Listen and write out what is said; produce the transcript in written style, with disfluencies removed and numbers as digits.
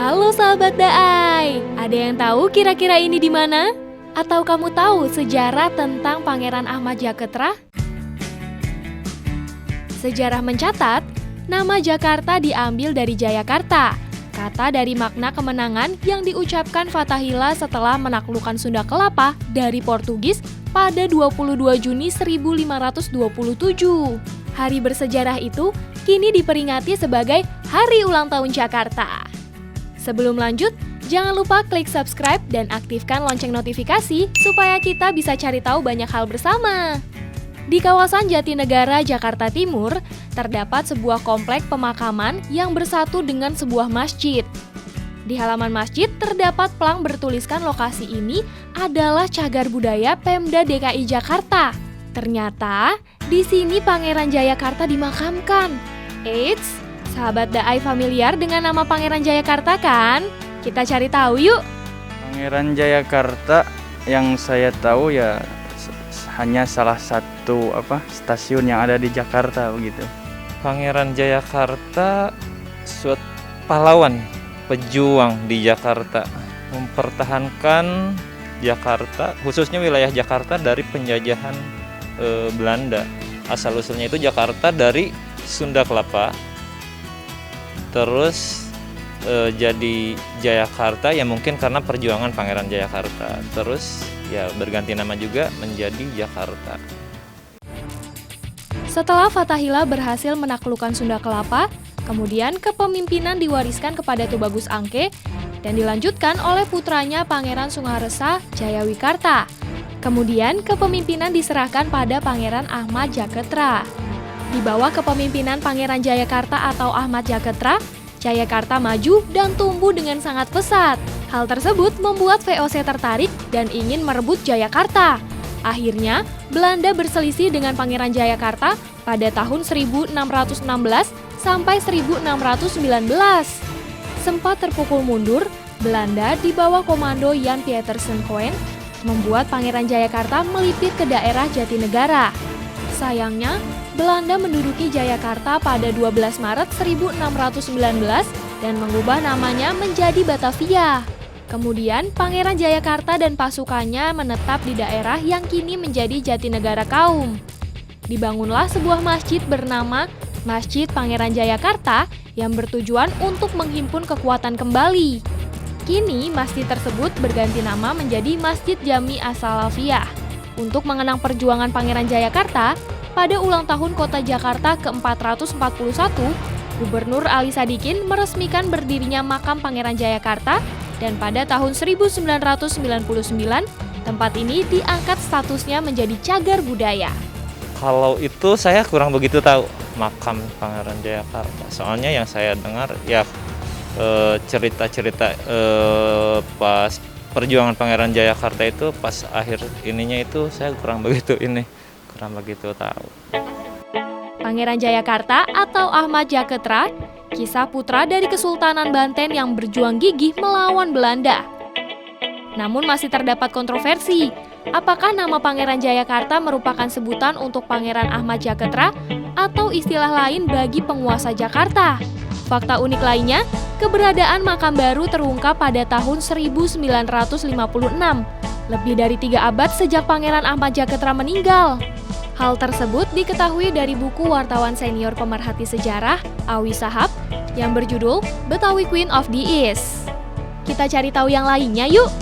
Halo sahabat Daai, ada yang tahu kira-kira ini di mana? Atau kamu tahu sejarah tentang Pangeran Ahmad Jaketra? Sejarah mencatat, nama Jakarta diambil dari Jayakarta, kata dari makna kemenangan yang diucapkan Fathahillah setelah menaklukkan Sunda Kelapa dari Portugis pada 22 Juni 1527. Hari bersejarah itu kini diperingati sebagai Hari Ulang Tahun Jakarta. Sebelum lanjut, jangan lupa klik subscribe dan aktifkan lonceng notifikasi supaya kita bisa cari tahu banyak hal bersama. Di kawasan Jatinegara, Jakarta Timur, terdapat sebuah komplek pemakaman yang bersatu dengan sebuah masjid. Di halaman masjid terdapat plang bertuliskan lokasi ini adalah cagar budaya Pemda DKI Jakarta. Ternyata di sini Pangeran Jayakarta dimakamkan. Eits, sahabat Daai familiar dengan nama Pangeran Jayakarta kan? Kita cari tahu yuk. Pangeran Jayakarta yang saya tahu ya hanya salah satu stasiun yang ada di Jakarta begitu. Pangeran Jayakarta suatu pahlawan, pejuang di Jakarta, mempertahankan Jakarta, khususnya wilayah Jakarta dari penjajahan Belanda. Asal-usulnya itu Jakarta dari Sunda Kelapa, terus jadi Jayakarta ya mungkin karena perjuangan Pangeran Jayakarta, terus ya berganti nama juga menjadi Jakarta. Setelah Fathahillah berhasil menaklukkan Sunda Kelapa, kemudian kepemimpinan diwariskan kepada Tubagus Angke dan dilanjutkan oleh putranya Pangeran Sungaresa Jayawikarta. Kemudian kepemimpinan diserahkan pada Pangeran Ahmad Jaketra. Di bawah kepemimpinan Pangeran Jayakarta atau Ahmad Jaketra, Jayakarta maju dan tumbuh dengan sangat pesat. Hal tersebut membuat VOC tertarik dan ingin merebut Jayakarta. Akhirnya, Belanda berselisih dengan Pangeran Jayakarta pada tahun 1616 sampai 1619. Sempat terpukul mundur, Belanda di bawah komando Jan Pietersen Koen membuat Pangeran Jayakarta melipir ke daerah Jatinegara. Sayangnya, Belanda menduduki Jayakarta pada 12 Maret 1619 dan mengubah namanya menjadi Batavia. Kemudian, Pangeran Jayakarta dan pasukannya menetap di daerah yang kini menjadi Jatinegara Kaum. Dibangunlah sebuah masjid bernama Masjid Pangeran Jayakarta yang bertujuan untuk menghimpun kekuatan kembali. Kini, masjid tersebut berganti nama menjadi Masjid Jami As-Salafiyah. Untuk mengenang perjuangan Pangeran Jayakarta, pada ulang tahun Kota Jakarta ke-441, Gubernur Ali Sadikin meresmikan berdirinya makam Pangeran Jayakarta dan pada tahun 1999, tempat ini diangkat statusnya menjadi cagar budaya. Kalau itu saya kurang begitu tahu makam Pangeran Jayakarta. Soalnya yang saya dengar ya cerita-cerita pas perjuangan Pangeran Jayakarta itu pas akhir ininya itu saya kurang begitu tahu. Pangeran Jayakarta atau Ahmad Jaketra, kisah putra dari Kesultanan Banten yang berjuang gigih melawan Belanda. Namun masih terdapat kontroversi, apakah nama Pangeran Jayakarta merupakan sebutan untuk Pangeran Ahmad Jaketra atau istilah lain bagi penguasa Jakarta? Fakta unik lainnya, keberadaan makam baru terungkap pada tahun 1956, lebih dari 3 abad sejak Pangeran Ahmad Jaketra meninggal. Hal tersebut diketahui dari buku wartawan senior pemerhati sejarah, Awi Sahab, yang berjudul Betawi Queen of the East. Kita cari tahu yang lainnya yuk!